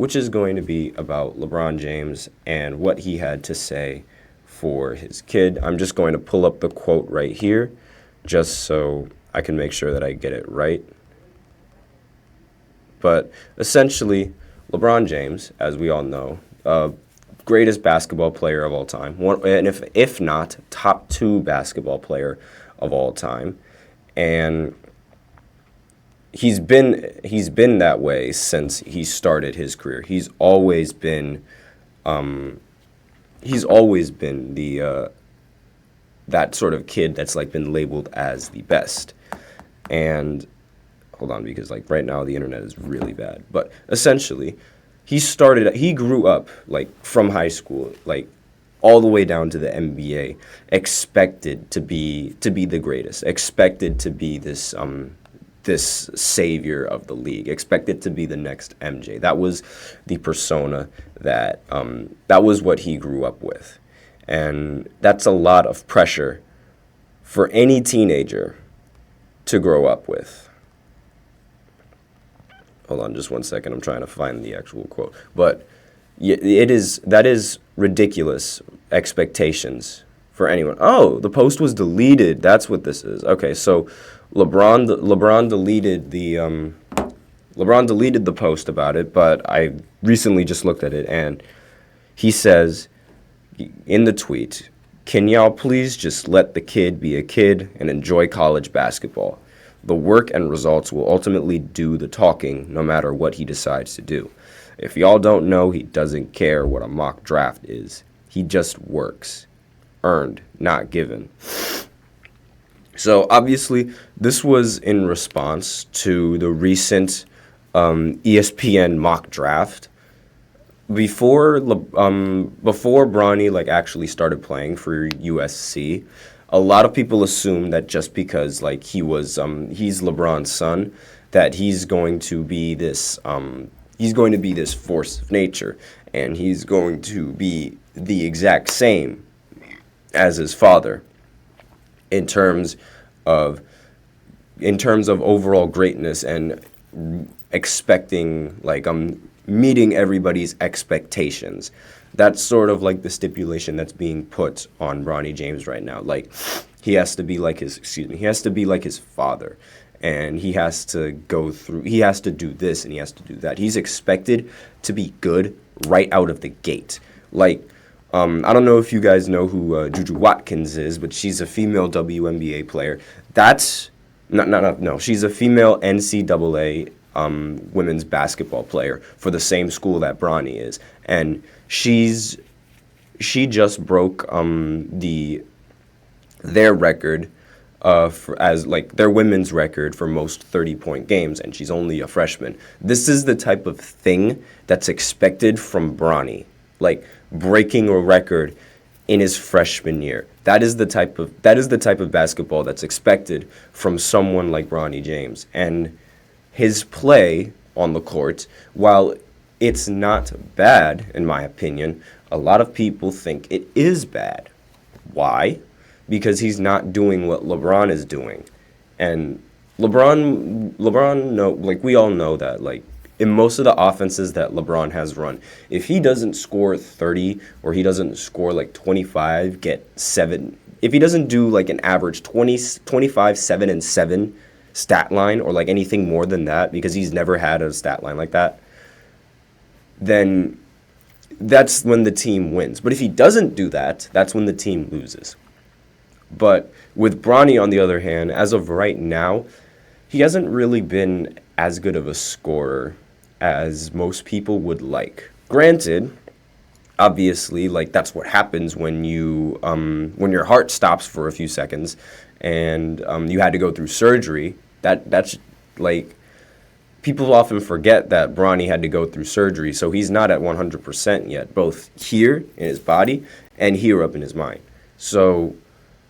which is going to be about LeBron James and what he had to say for his kid. I'm just going to pull up the quote right here just so I can make sure that I get it right. But essentially, LeBron James, as we all know, greatest basketball player of all time, and if not, top 2 basketball player of all time, and he's been that way since he started his career. He's always been the that sort of kid that's like been labeled as the best. And hold on, because like right now the internet is really bad. But essentially, he grew up like from high school, like all the way down to the NBA, expected to be the greatest, expected to be this savior of the league, expected to be the next MJ. That was the persona that was what he grew up with. And that's a lot of pressure for any teenager to grow up with. Hold on just one second. I'm trying to find the actual quote. But that is ridiculous expectations for anyone. Oh, the post was deleted. That's what this is. Okay, so LeBron deleted the post about it, but I recently just looked at it, and he says in the tweet, "Can y'all please just let the kid be a kid and enjoy college basketball? The work and results will ultimately do the talking no matter what he decides to do. If y'all don't know, he doesn't care what a mock draft is. He just works. Earned, not given." So obviously, this was in response to the recent ESPN mock draft. Before Bronny like actually started playing for USC, a lot of people assumed that just because like he's LeBron's son, that he's going to be this force of nature, and he's going to be the exact same as his father in terms of overall greatness and expecting like meeting everybody's expectations. That's sort of like the stipulation that's being put on Bronny James right now. Like he has to be like his father, and he has to do this and he has to do that. He's expected to be good right out of the gate. Like I don't know if you guys know who Juju Watkins is, but she's a female WNBA player. She's a female NCAA women's basketball player for the same school that Bronny is, and she just broke their record as like their women's record for most 30-point games, and she's only a freshman. This is the type of thing that's expected from Bronny, like breaking a record in his freshman year. That is the type of basketball that's expected from someone like Bronny James. And his play on the court, while it's not bad in my opinion, a lot of people think it is bad. Why? Because he's not doing what LeBron is doing. And LeBron, we all know that, like, in most of the offenses that LeBron has run, if he doesn't score 30 or he doesn't score like 25, get 7, if he doesn't do like an average 20, 25, 7, and 7 stat line or like anything more than that, because he's never had a stat line like that, then that's when the team wins. But if he doesn't do that, that's when the team loses. But with Bronny, on the other hand, as of right now, he hasn't really been as good of a scorer as most people would like. Granted, obviously, like that's what happens when when your heart stops for a few seconds, and you had to go through surgery. That's like, people often forget that Bronny had to go through surgery, so he's not at 100% yet, both here in his body and here up in his mind. So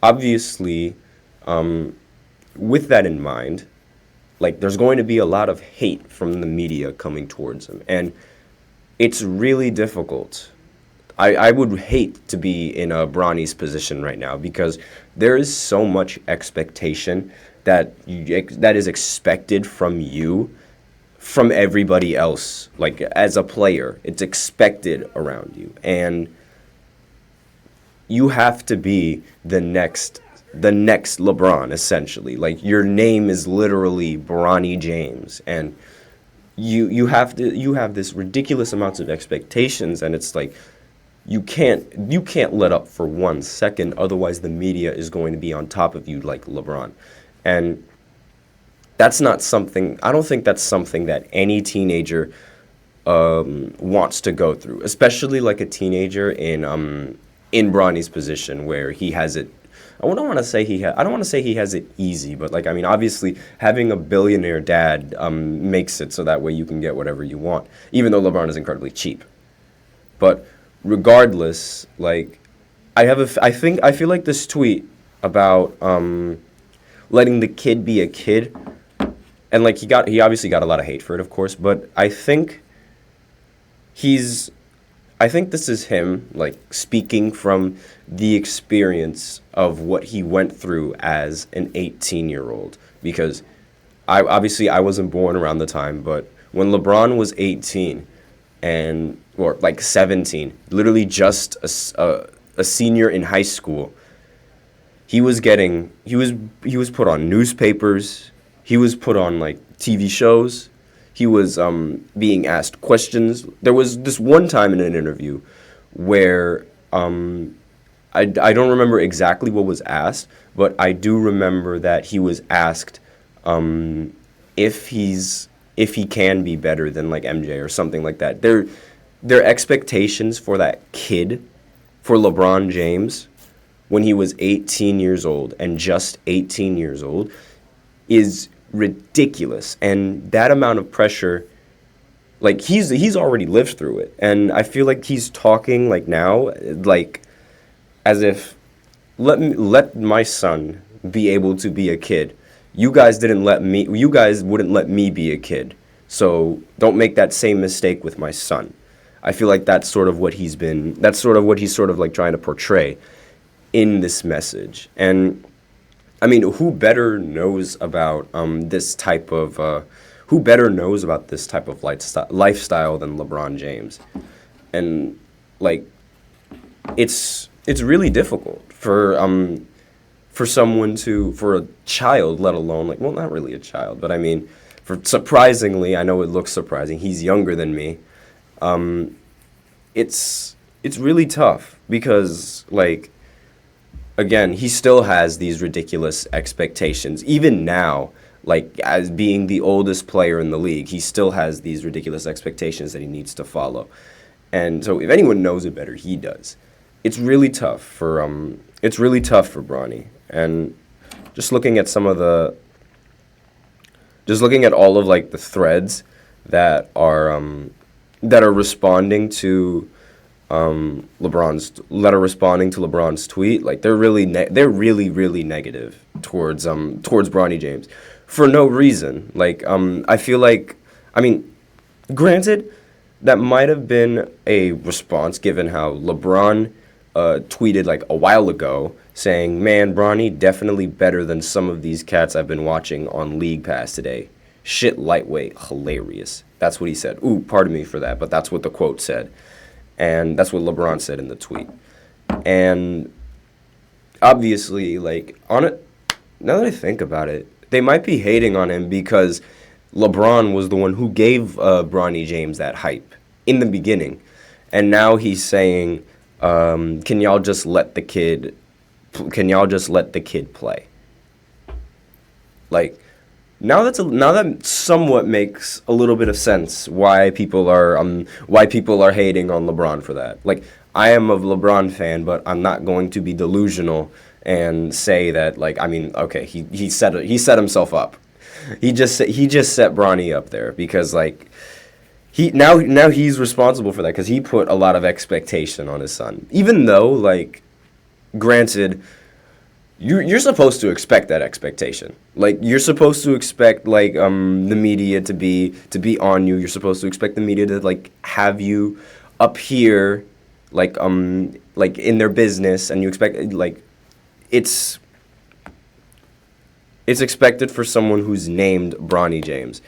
obviously, with that in mind, like, there's going to be a lot of hate from the media coming towards him, and it's really difficult. I would hate to be in a Bronny's position right now, because there is so much expectation that is expected from you from everybody else. Like, as a player, it's expected around you, and you have to be the next LeBron, essentially. Like, your name is literally Bronny James, and you have this ridiculous amounts of expectations, and it's like you can't let up for 1 second, otherwise the media is going to be on top of you like LeBron. And that's not something, I don't think that's something that any teenager wants to go through, especially like a teenager in Bronny's position, where he has it. I don't want to say he has it easy, but like, I mean, obviously having a billionaire dad makes it so that way you can get whatever you want, even though LeBron is incredibly cheap. But regardless, like, I feel like this tweet about letting the kid be a kid, and like he obviously got a lot of hate for it, of course, but I think this is him, like, speaking from the experience of what he went through as an 18-year-old. Because I wasn't born around the time, but when LeBron was 18 or like 17, literally just a senior in high school, he was put on newspapers, he was put on like TV shows. He was being asked questions. There was this one time in an interview where I don't remember exactly what was asked, but I do remember that he was asked if he can be better than like MJ or something like that. Their expectations for that kid, for LeBron James, when he was 18 years old and just 18 years old, is ridiculous. And that amount of pressure, like, he's already lived through it, and I feel like he's talking like now, like, as if let my son be able to be a kid. You guys wouldn't let me be a kid, so don't make that same mistake with my son. I feel like that's sort of what he's sort of like trying to portray in this message. And I mean, who better knows about this type of lifestyle than LeBron James? And like, it's really difficult for a child, let alone, like, well, not really a child, but I mean, surprisingly, I know it looks surprising, he's younger than me. It's really tough because, like, again, he still has these ridiculous expectations. Even now, like, as being the oldest player in the league, he still has these ridiculous expectations that he needs to follow. And so if anyone knows it better, he does. It's really tough for Bronny. And just looking at all of like the threads that are responding to LeBron's tweet, like, they're really negative towards Bronny James for no reason. Like, I feel like, I mean, granted, that might have been a response given how LeBron tweeted like a while ago saying, "Man, Bronny definitely better than some of these cats I've been watching on League Pass today. Shit, lightweight, hilarious." That's what he said. Ooh, pardon me for that, but that's what the quote said. And that's what LeBron said in the tweet. And obviously, like, on it, now that I think about it, they might be hating on him because LeBron was the one who gave Bronny James that hype in the beginning. And now he's saying, can y'all just let the kid play? Like, now that somewhat makes a little bit of sense why people are hating on LeBron for that. Like, I am a LeBron fan, but I'm not going to be delusional and say that, like, I mean, okay, he set himself up. He just set Bronny up there because, like, now he's responsible for that because he put a lot of expectation on his son. Even though, like, granted, you're supposed to expect that expectation. Like, you're supposed to expect, like, the media to be on you. You're supposed to expect the media to, like, have you up here, like in their business, and you expect, like, it's expected for someone who's named Bronny James.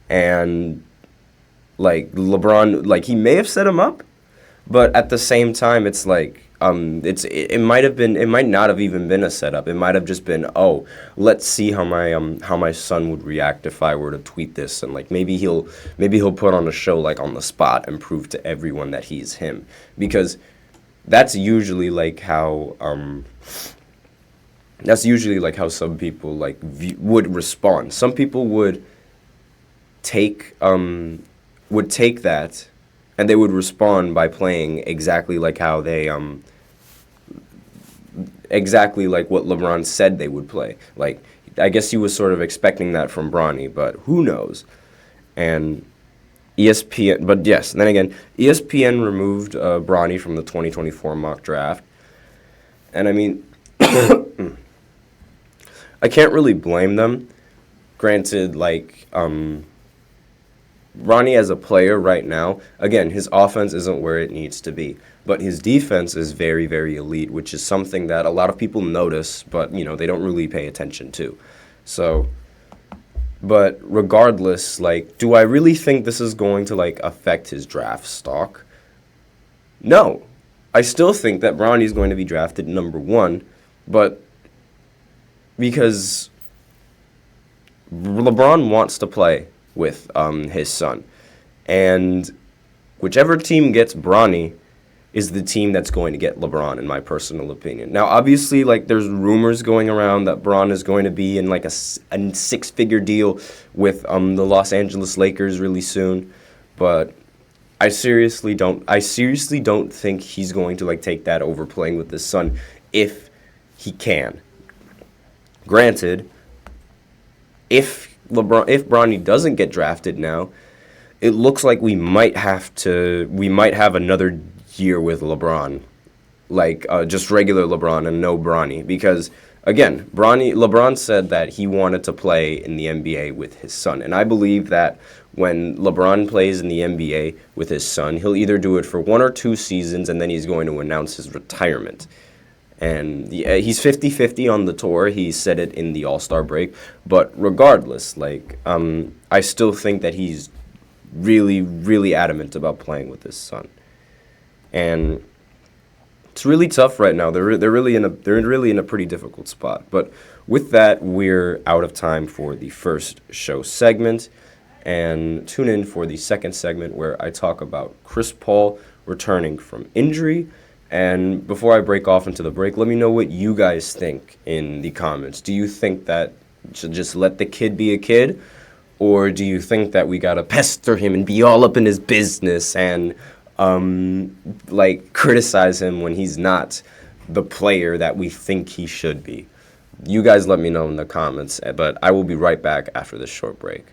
And like LeBron, like he may have set him up, but at the same time, it's like it might not have even been a setup. It might have just been, oh, let's see how my son would react if I were to tweet this, and like maybe he'll put on a show like on the spot and prove to everyone that he's him, because that's usually like how some people like would respond. Some people would take that, and they would respond by playing exactly like how they exactly like what LeBron said they would play. Like, I guess he was sort of expecting that from Bronny, but who knows? And ESPN, but yes, then again, ESPN removed Bronny from the 2024 mock draft, and I mean, I can't really blame them. Granted, like Ronnie as a player right now, again, his offense isn't where it needs to be, but his defense is very, very elite, which is something that a lot of people notice, but, they don't really pay attention to. So, but regardless, like, do I really think this is going to, like, affect his draft stock? No. I still think that Ronnie's going to be drafted number 1, but because LeBron wants to play with his son, and whichever team gets Bronny is the team that's going to get LeBron, in my personal opinion. Now, obviously, like, there's rumors going around that Bron is going to be in like a 6-figure deal with the Los Angeles Lakers really soon, but I seriously don't think he's going to like take that over playing with his son if he can. Granted, if Bronny doesn't get drafted now, it looks like we might have another year with LeBron, like just regular LeBron and no Bronny, because again, LeBron said that he wanted to play in the NBA with his son, and I believe that when LeBron plays in the NBA with his son, he'll either do it for 1 or 2 seasons, and then he's going to announce his retirement. And he's 50-50 on the tour. He said it in the All-Star break. But regardless, like, I still think that he's really, really adamant about playing with his son. And it's really tough right now. They're really in a pretty difficult spot. But with that, we're out of time for the first show segment. And tune in for the second segment where I talk about Chris Paul returning from injury. And before I break off into the break, let me know what you guys think in the comments. Do you think that should just let the kid be a kid? Or do you think that we gotta pester him and be all up in his business and like criticize him when he's not the player that we think he should be? You guys let me know in the comments, but I will be right back after this short break.